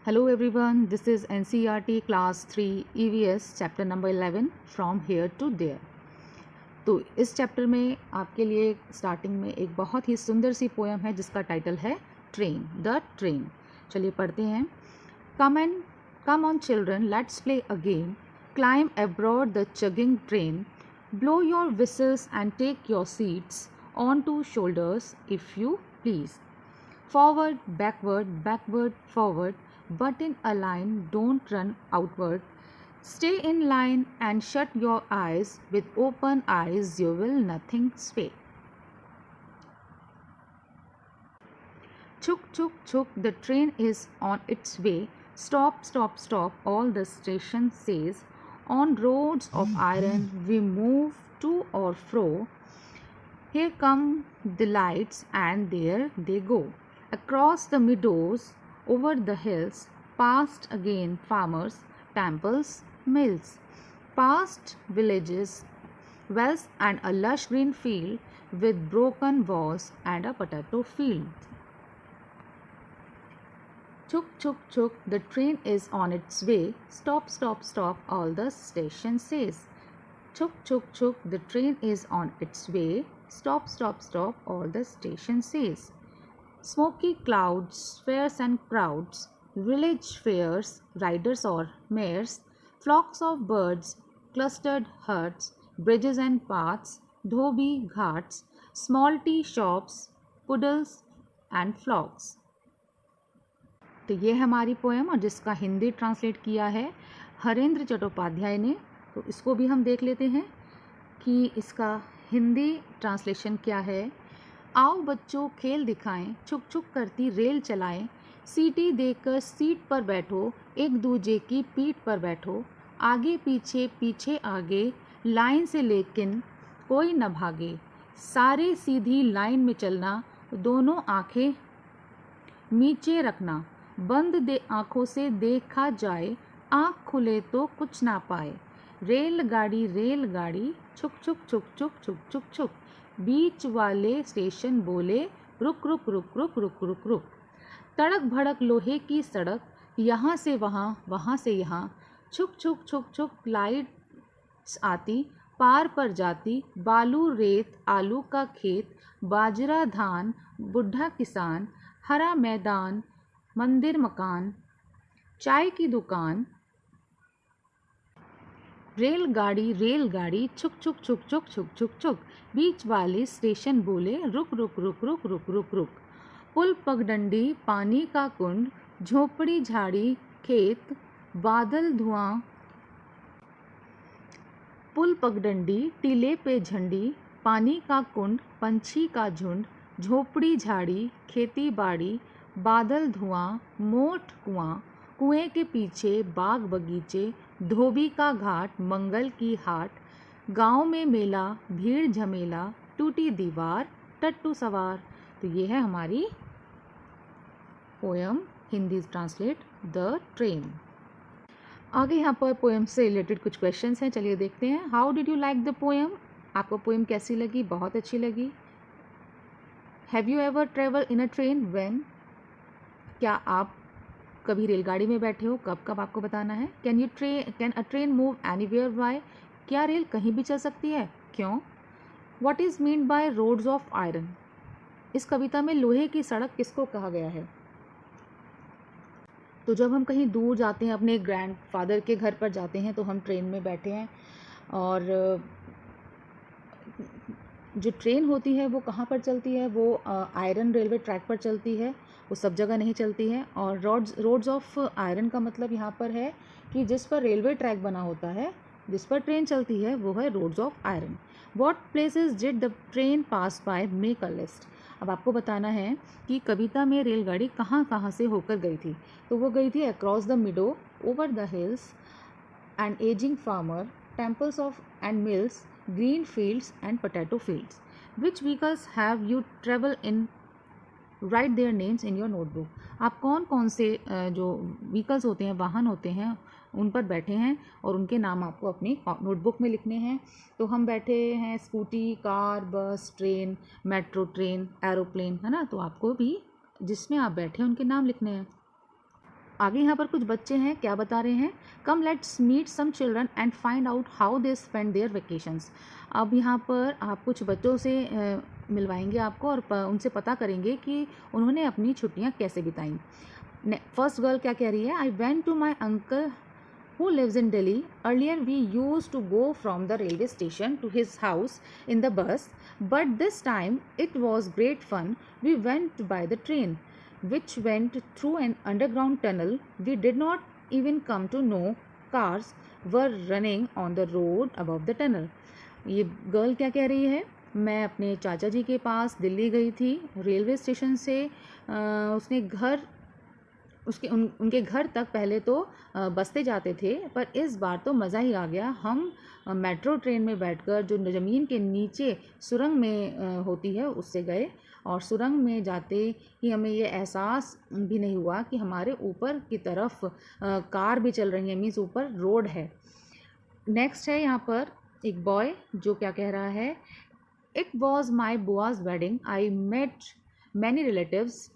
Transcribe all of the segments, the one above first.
Hello everyone, this is NCERT Class 3 EVS Chapter number 11 From Here to There। तो इस chapter में आपके लिए स्टार्टिंग में एक बहुत ही सुंदर सी पोएम है जिसका टाइटल है ट्रेन, द ट्रेन। चलिए पढ़ते हैं। Come on children, let's play a game. Climb aboard the chugging train. Blow your whistles and take your seats onto shoulders if you please. Forward, backward, forward, but in a line, don't run outward. Stay in line and shut your eyes. With open eyes, you will nothing sway. Chuk, chuk, chuk, the train is on its way. Stop, stop, stop, all the station says. On roads of iron, we move to or fro. Here come the lights, and there they go. Across the meadows, over the hills, past again farmers, temples, mills, past villages, wells, and a lush green field with broken walls and a potato field. Chuk, chuk, chuk, the train is on its way. Stop, stop, stop, all the station says. Chuk, chuk, chuk, the train is on its way. Stop, stop, stop, all the station says. Smoky clouds, fairs and crowds, village fairs, riders or mares, flocks of birds, clustered herds, bridges and paths, dhobi ghats, small tea shops, puddles and flocks। तो ये है हमारी poem और जिसका Hindi translate किया है हरेंद्र चट्टोपाध्याय ने। तो इसको भी हम देख लेते हैं कि इसका हिंदी ट्रांसलेशन क्या है। आओ बच्चों खेल दिखाएं, छुक छुक करती रेल चलाएं, सीटी देकर सीट पर बैठो, एक दूजे की पीठ पर बैठो, आगे पीछे पीछे आगे, लाइन से लेकिन कोई न भागे, सारे सीधी लाइन में चलना, दोनों आंखें नीचे रखना, बंद दे आँखों से देखा जाए, आँख खुले तो कुछ ना पाए, रेलगाड़ी छुक छुक छुक छुक छुक छुक छुक, बीच वाले स्टेशन बोले रुक रुक रुक रुक रुक रुक रुक, तड़क भड़क लोहे की सड़क, यहाँ से वहाँ वहाँ से यहाँ, छुक छुक छुक छुक लाइट्स आती, पार पर जाती, बालू रेत आलू का खेत, बाजरा धान बुढ़ा किसान, हरा मैदान मंदिर मकान, चाय की दुकान, रेलगाड़ी छुक छुक छुक छुक छुक छुक छुक, बीच वाले स्टेशन बोले रुक रुक रुक रुक रुक रुक रुक, पुल पगडंडी पानी का कुंड, झोपड़ी झाड़ी खेत, बादल धुआं, पुल पगडंडी टीले पे झंडी, पानी का कुंड पंछी का झुंड, झोपड़ी झाड़ी खेती बाड़ी, बादल धुआं मोट कुआं, कुएं के पीछे बाग बगीचे, धोबी का घाट मंगल की हाट, गांव में मेला भीड़ झमेला, टूटी दीवार टट्टू सवार। तो ये है हमारी poem Hindi translate the train. आगे यहाँ पर पोएम से रिलेटेड कुछ क्वेश्चंस हैं, चलिए देखते हैं। How did you like the poem? आपको पोएम कैसी लगी? बहुत अच्छी लगी। Have you ever travel in a train? When? क्या आप कभी रेलगाड़ी में बैठे हो? कब कब आपको बताना है। Can a train move anywhere? Why? क्या रेल कहीं भी चल सकती है? क्यों? What is mean by roads of iron? इस कविता में लोहे की सड़क किसको कहा गया है? तो जब हम कहीं दूर जाते हैं, अपने ग्रैंडफादर के घर पर जाते हैं, तो हम ट्रेन में बैठे हैं और जो ट्रेन होती है वो कहाँ पर चलती है? वो आयरन रेलवे ट्रैक पर चलती है, वो सब जगह नहीं चलती है। और रोड्स ऑफ आयरन का मतलब यहाँ पर है कि जिस पर रेलवे ट्रैक बना होता है, जिस पर ट्रेन चलती है, वो है roads of iron. What places did the train pass by? Make a list. अब आपको बताना है कि कविता में रेलगाड़ी कहाँ कहाँ से होकर गई थी। तो वो गई थी across the मिडो, over the hills, and ageing farmer, temples of and mills, green fields and potato fields. Which vehicles have you traveled in? Write their names in your notebook. आप कौन कौन से जो व्हीकल्स होते हैं, वाहन होते हैं, उन पर बैठे हैं और उनके नाम आपको अपनी नोटबुक में लिखने हैं। तो हम बैठे हैं स्कूटी, कार, बस, ट्रेन, मेट्रो ट्रेन, एरोप्लेन, है ना। तो आपको भी जिसमें आप बैठे हैं उनके नाम लिखने हैं। आगे यहाँ पर कुछ बच्चे हैं, क्या बता रहे हैं, come let's meet some children and find out how they spend their vacations. अब यहाँ पर आप कुछ बच्चों से मिलवाएंगे आपको और उनसे पता करेंगे कि उन्होंने अपनी छुट्टियाँ कैसे बिताई। फर्स्ट गर्ल क्या कह रही है, I went to my uncle who lives in Delhi. Earlier we used to go from the railway station to his house in the bus, but this time it was great fun. We went by the train, which went through an underground tunnel. We did not even come to know cars were running on the road above the tunnel. ये girl क्या कह रही है, मैं अपने चाचा जी के पास दिल्ली गई थी, रेलवे स्टेशन से उसने घर उनके घर तक पहले तो बसते जाते थे, पर इस बार तो मज़ा ही आ गया। हम मेट्रो ट्रेन में बैठकर जो ज़मीन के नीचे सुरंग में होती है उससे गए, और सुरंग में जाते ही हमें ये एहसास भी नहीं हुआ कि हमारे ऊपर की तरफ कार भी चल रही है, मीन्स ऊपर रोड है। नेक्स्ट है यहाँ पर एक बॉय जो क्या कह रहा है, it was my bua's wedding, I met many relatives,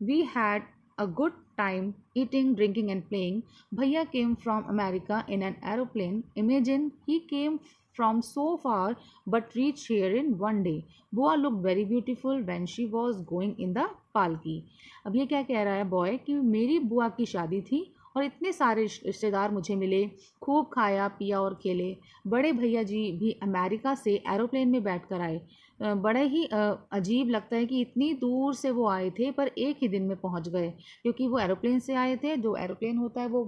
we had a good time eating, drinking and playing. Bhaiya came from America in an aeroplane. Imagine he came from so far but reached here in one day. Bua looked very beautiful when she was going in the palki. अब ये क्या कह रहा है boy कि मेरी बुआ की शादी थी और इतने सारे रिश्तेदार मुझे मिले, खूब खाया पिया और खेले। बड़े भैया जी भी अमेरिका से एरोप्लेन में बैठ कर आए। बड़े ही अजीब लगता है कि इतनी दूर से वो आए थे पर एक ही दिन में पहुंच गए, क्योंकि वो एरोप्लेन से आए थे। जो एरोप्लेन होता है वो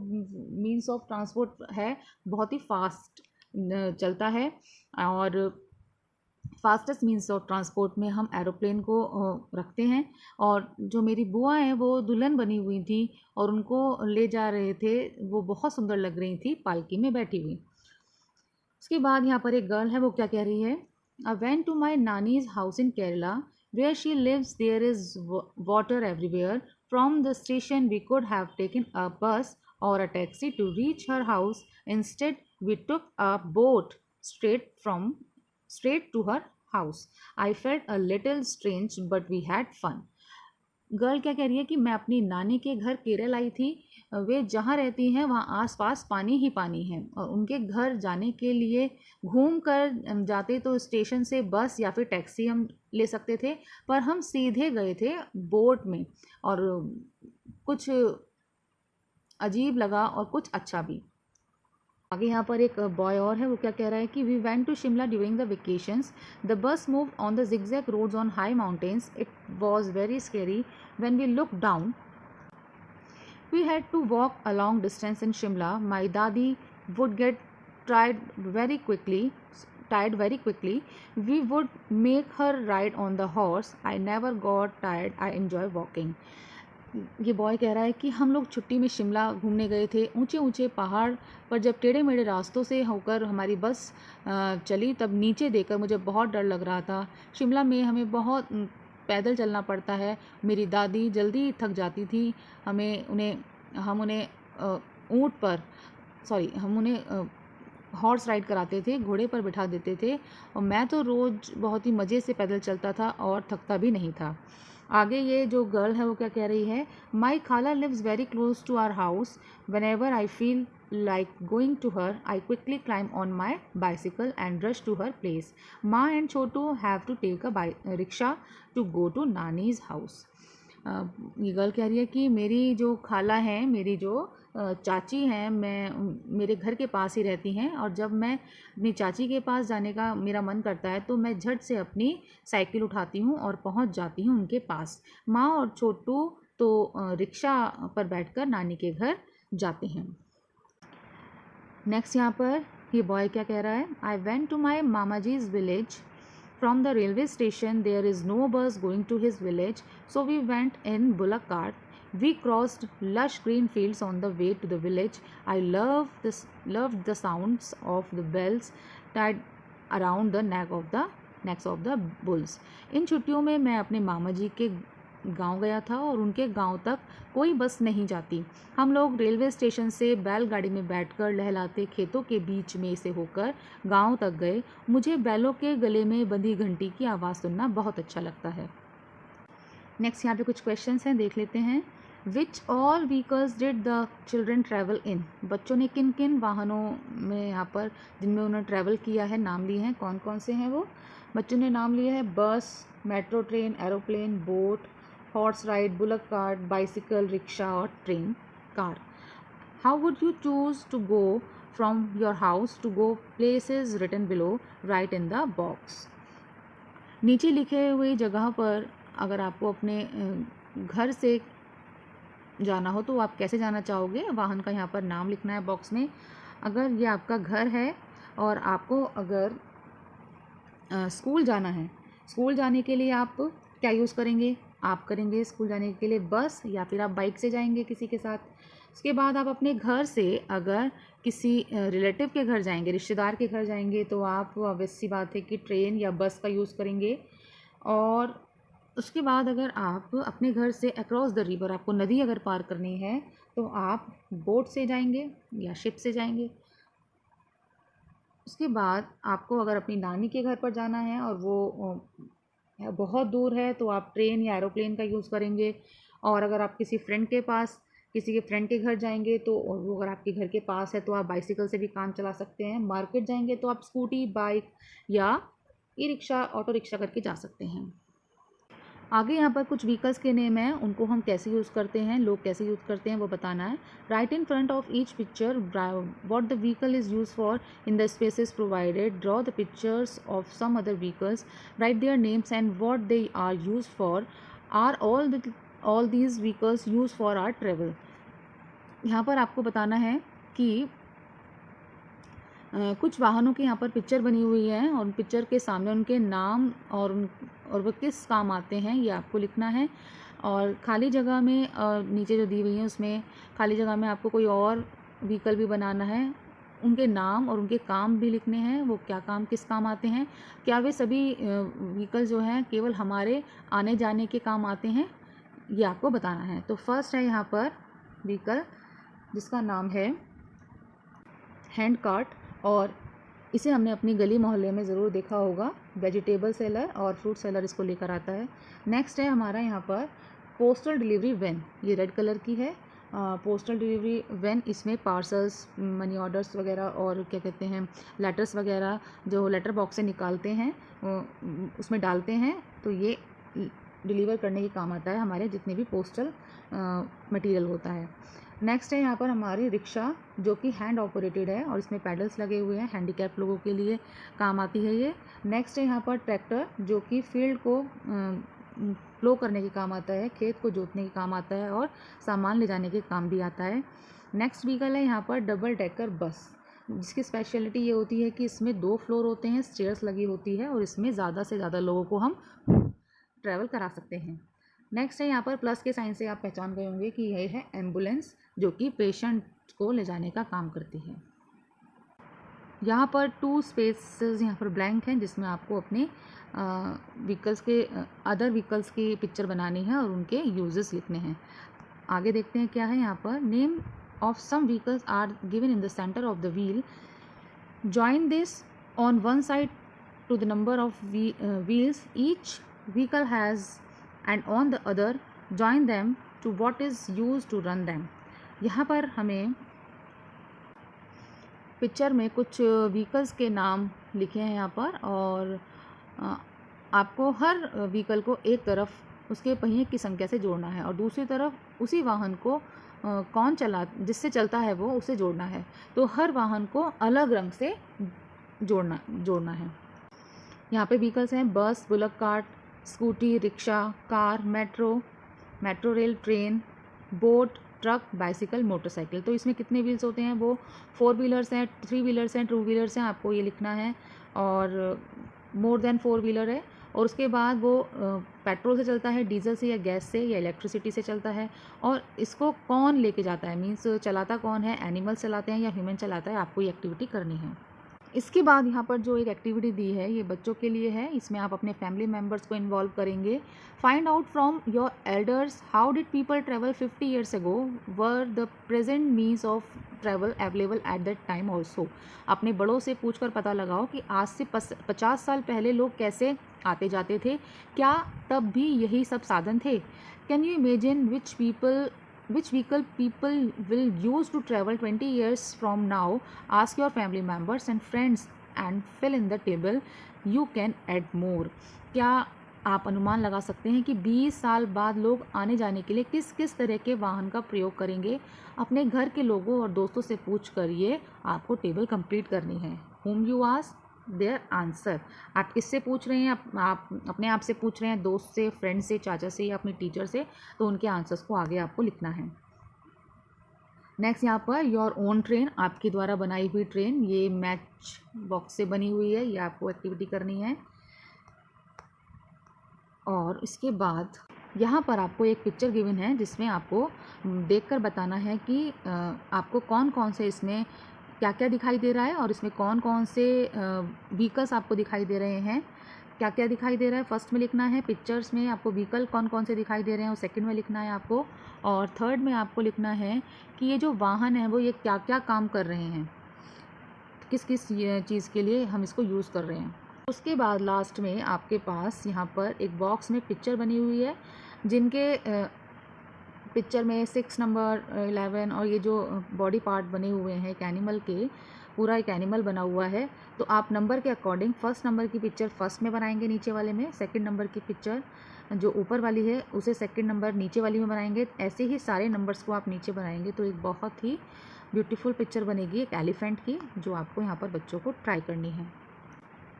मीन्स ऑफ ट्रांसपोर्ट है, बहुत ही फास्ट चलता है, और फास्टेस्ट मीन्स ऑफ ट्रांसपोर्ट में हम एरोप्लेन को रखते हैं। और जो मेरी बुआ हैं वो दुल्हन बनी हुई थी और उनको ले जा रहे थे, वो बहुत सुंदर लग रही थी पालकी में बैठी हुई। उसके बाद यहाँ पर एक गर्ल है, वो क्या कह रही है, I went to my nanny's house in Kerala. Where she lives, there is water everywhere. From the station, we could have taken a bus or a taxi to reach her house. Instead, we took a boat straight to her house. I felt a little strange, but we had fun. Girl क्या कह रही है कि मैं अपनी नानी के घर केरल आई थी। वे जहाँ रहती हैं वहाँ आसपास पानी ही पानी है, और उनके घर जाने के लिए घूम कर जाते तो स्टेशन से बस या फिर टैक्सी हम ले सकते थे, पर हम सीधे गए थे बोट में, और कुछ अजीब लगा और कुछ अच्छा भी। आगे यहाँ पर एक बॉय और है, वो क्या कह रहा है कि we went to Shimla during the vacations. The bus move on the zigzag roads on high mountains. It was very scary when we looked down. We had to walk a long distance in Shimla. My dadi would get tired very quickly. We would make her ride on the horse. I never got tired. I enjoy walking. ये boy कह रहा है कि हम लोग छुट्टी में शिमला घूमने गए थे। ऊंचे ऊंचे पहाड़ पर जब टेढ़े मेढ़े रास्तों से होकर हमारी बस चली, तब नीचे देखकर मुझे बहुत डर लग रहा था। शिमला में हमें बहुत पैदल चलना पड़ता है। मेरी दादी जल्दी थक जाती थी। हम उन्हें हॉर्स राइड कराते थे, घोड़े पर बिठा देते थे, और मैं तो रोज़ बहुत ही मज़े से पैदल चलता था और थकता भी नहीं था। आगे ये जो गर्ल है वो क्या कह रही है, माई खाला lives very close to our house. Whenever I feel like going to her, I quickly climb on my bicycle and rush to her place. Ma and Chotu have to take a rickshaw to go to Nani's house. ये girl कह रही है कि मेरी जो खाला हैं, मेरी जो चाची हैं, मेरे घर के पास ही रहती हैं, और जब मैं अपनी चाची के पास जाने का मेरा मन करता है तो मैं झट से अपनी साइकिल उठाती हूँ और पहुँच जाती हूँ उनके पास। माँ और छोटू तो रिक्शा पर बैठकर नानी के घर जाते हैं। नेक्स्ट यहाँ पर ये बॉय क्या कह रहा है, I went to my mama ji's village. From the railway station, there is no bus going to his village, so we went in bullock cart. We crossed lush green fields on the way to the village. I loved the sounds of the bells tied around the necks of the bulls. इन छुट्टियों में मैं अपने मामा जी के गांव गया था और उनके गांव तक कोई बस नहीं जाती। हम लोग रेलवे स्टेशन से बैलगाड़ी में बैठकर लहलाते खेतों के बीच में से होकर गांव तक गए। मुझे बैलों के गले में बंधी घंटी की आवाज़ सुनना बहुत अच्छा लगता है। नेक्स्ट यहाँ पे कुछ क्वेश्चंस हैं, देख लेते हैं। Which all vehicles did the children travel in, बच्चों ने किन किन वाहनों में यहाँ पर जिनमें उन्होंने ट्रैवल किया है नाम लिए हैं, कौन कौन से हैं वो बच्चों ने नाम लिए हैं। Bus, metro train, aeroplane, boat, horse ride, bullock cart, bicycle, rickshaw और train car. How would you choose to go from your house to go places written below, write in the box. नीचे लिखे हुए जगह पर अगर आपको अपने घर से जाना हो तो आप कैसे जाना चाहोगे, वाहन का यहाँ पर नाम लिखना है बॉक्स में। अगर ये आपका घर है और आपको अगर स्कूल जाना है, स्कूल जाने के लिए आप क्या यूज़ करेंगे, आप करेंगे स्कूल जाने के लिए बस, या फिर आप बाइक से जाएंगे किसी के साथ। उसके बाद आप अपने घर से अगर किसी रिलेटिव के घर जाएंगे, रिश्तेदार के घर जाएंगे, तो आप ऑब्वियस सी बात है कि ट्रेन या बस का यूज़ करेंगे। और उसके बाद अगर आप अपने घर से अक्रॉस द रिवर, आपको नदी अगर पार करनी है तो आप बोट से जाएंगे या शिप से जाएंगे। उसके बाद आपको अगर अपनी नानी के घर पर जाना है और वो बहुत दूर है तो आप ट्रेन या एरोप्लेन का यूज़ करेंगे। और अगर आप किसी फ्रेंड के पास, किसी के फ्रेंड के घर जाएंगे तो, और वो अगर आपके घर के पास है तो आप बाइसिकल से भी काम चला सकते हैं। मार्केट जाएंगे तो आप स्कूटी, बाइक या ई रिक्शा, ऑटो रिक्शा करके जा सकते हैं। आगे यहाँ पर कुछ व्हीकल्स के नेम हैं, उनको हम कैसे यूज़ करते हैं, लोग कैसे यूज़ करते हैं वो बताना है। Write in front of each picture what the vehicle is use for in the spaces provided, draw the pictures of some other vehicles, write their names and what they are use for, are all these vehicles use for our travel. यहाँ पर आपको बताना है कि कुछ वाहनों की यहाँ पर पिक्चर बनी हुई है और पिक्चर के सामने उनके नाम और वो किस काम आते हैं ये आपको लिखना है। और खाली जगह में नीचे जो दी हुई है उसमें खाली जगह में आपको कोई और व्हीकल भी बनाना है, उनके नाम और उनके काम भी लिखने हैं, वो क्या काम किस काम आते हैं, क्या वे सभी व्हीकल जो हैं केवल हमारे आने जाने के काम आते हैं, ये आपको बताना है। तो फर्स्ट है यहाँ पर व्हीकल जिसका नाम है हैंड कार्ट, और इसे हमने अपनी गली मोहल्ले में ज़रूर देखा होगा। वेजिटेबल सेलर और फ्रूट सेलर इसको लेकर आता है। नेक्स्ट है हमारा यहाँ पर पोस्टल डिलीवरी वैन, ये रेड कलर की है। पोस्टल डिलीवरी वैन, इसमें पार्सल्स, मनी ऑर्डर्स वगैरह और क्या कहते हैं लेटर्स वगैरह जो लेटर बॉक्स से निकालते हैं उसमें डालते हैं, तो ये डिलीवर करने के काम आता है हमारे जितने भी पोस्टल मटेरियल होता है। नेक्स्ट है यहाँ पर हमारी रिक्शा जो कि हैंड ऑपरेटेड है और इसमें पैडल्स लगे हुए हैं, हैंडीकैप लोगों के लिए काम आती है ये। नेक्स्ट है यहाँ पर ट्रैक्टर जो कि फील्ड को प्लो करने के काम आता है, खेत को जोतने के काम आता है और सामान ले जाने के काम भी आता है। नेक्स्ट व्हीकल है यहाँ पर डबल डेकर बस, जिसकी स्पेशलिटी ये होती है कि इसमें 2 फ्लोर होते हैं, स्टेयर्स लगी होती है और इसमें ज़्यादा से ज़्यादा लोगों को हम ट्रैवल करा सकते हैं। नेक्स्ट है यहाँ पर प्लस के साइन से आप पहचान गए होंगे कि यह है एम्बुलेंस जो कि पेशेंट को ले जाने का काम करती है। यहाँ पर 2 स्पेसेस यहाँ पर ब्लैंक हैं जिसमें आपको अपने व्हीकल्स के अदर व्हीकल्स की पिक्चर बनानी है और उनके यूजेस लिखने हैं। आगे देखते हैं क्या है यहाँ पर। Name of some vehicles are given in the centre of the wheel, join this on one side to the number of wheels each vehicle has and on the other join them to what is used to run them। यहाँ पर हमें picture में कुछ vehicles के नाम लिखे हैं यहाँ पर, और आपको हर व्हीकल को एक तरफ उसके पहिए की संख्या से जोड़ना है और दूसरी तरफ उसी वाहन को कौन जिससे चलता है वो उसे जोड़ना है। तो हर वाहन को अलग रंग से जोड़ना है। यहाँ पे व्हीकल्स हैं बस, bullock cart, scooty, rickshaw, car, metro rail, train, boat, truck, bicycle, motorcycle. तो इसमें कितने व्हील्स होते हैं, वो 4 व्हीलर्स हैं, 3 व्हीलर्स हैं, 2 व्हीलर्स हैं, आपको ये लिखना है। और मोर देन 4 व्हीलर है और उसके बाद वो पेट्रोल से चलता है, डीजल से या गैस से या इलेक्ट्रिसिटी से चलता है। और इसको कौन लेके जाता है, मीन्स चलाता कौन है, एनिमल चलाते हैं या ह्यूमन चलाता है, आपको ये एक्टिविटी करनी है। इसके बाद यहाँ पर जो एक एक्टिविटी दी है ये बच्चों के लिए है, इसमें आप अपने फैमिली मेम्बर्स को इन्वॉल्व करेंगे। Find out from your elders how did people travel 50 years ago, were the present means of travel available at that time also. अपने बड़ों से पूछकर पता लगाओ कि आज से 50 साल पहले लोग कैसे आते जाते थे, क्या तब भी यही सब साधन थे। Can you imagine which people which vehicle people will use to travel 20 years from now. Ask your family members and friends and fill in the table. You can add more. क्या आप अनुमान लगा सकते हैं कि 20 साल बाद लोग आने जाने के लिए किस किस तरह के वाहन का प्रयोग करेंगे? अपने घर के लोगों और दोस्तों से पूछ कर ये आपको टेबल कंप्लीट करनी है. Whom you ask their answer. आप किससे पूछ रहे हैं? आप अपने आप से पूछ रहे हैं, दोस्त से, फ्रेंड से, चाचा से या अपने टीचर से, तो उनके आंसर्स को आगे आपको लिखना है. नेक्स्ट यहाँ पर योर ओन ट्रेन, आपके द्वारा बनाई हुई ट्रेन. ये मैच बॉक्स से बनी हुई है, ये आपको एक्टिविटी करनी है. और इसके बाद यहाँ पर आपको एक पिक्चर गिवन है जिसमें आपको देखकर बताना है कि आपको कौन कौन से इसमें क्या क्या दिखाई दे रहा है और इसमें कौन कौन से व्हीकल्स आपको दिखाई दे रहे हैं. क्या क्या दिखाई दे रहा है फर्स्ट में लिखना है. पिक्चर्स में आपको व्हीकल कौन कौन से दिखाई दे रहे हैं और सेकंड में लिखना है आपको. और थर्ड में आपको लिखना है कि ये जो वाहन है वो ये क्या क्या काम कर रहे हैं, किस किस चीज़ के लिए हम इसको यूज़ कर रहे हैं. उसके बाद लास्ट में आपके पास यहाँ पर एक बॉक्स में पिक्चर बनी हुई है जिनके पिक्चर में 6 नंबर 11 और ये जो बॉडी पार्ट बने हुए हैं एक एनिमल के, पूरा एक एनिमल बना हुआ है. तो आप नंबर के अकॉर्डिंग फर्स्ट नंबर की पिक्चर फर्स्ट में बनाएंगे नीचे वाले में, सेकंड नंबर की पिक्चर जो ऊपर वाली है उसे सेकंड नंबर नीचे वाली में बनाएंगे. ऐसे ही सारे नंबर्स को आप नीचे बनाएंगे तो एक बहुत ही ब्यूटीफुल पिक्चर बनेगी एक एलिफेंट की, जो आपको यहाँ पर बच्चों को ट्राई करनी है.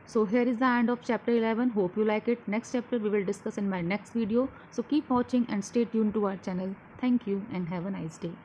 So here is the end of chapter 11. Hope you like it. Next chapter we will discuss in my next video. So keep watching and stay tuned to our channel. Thank you and have a nice day.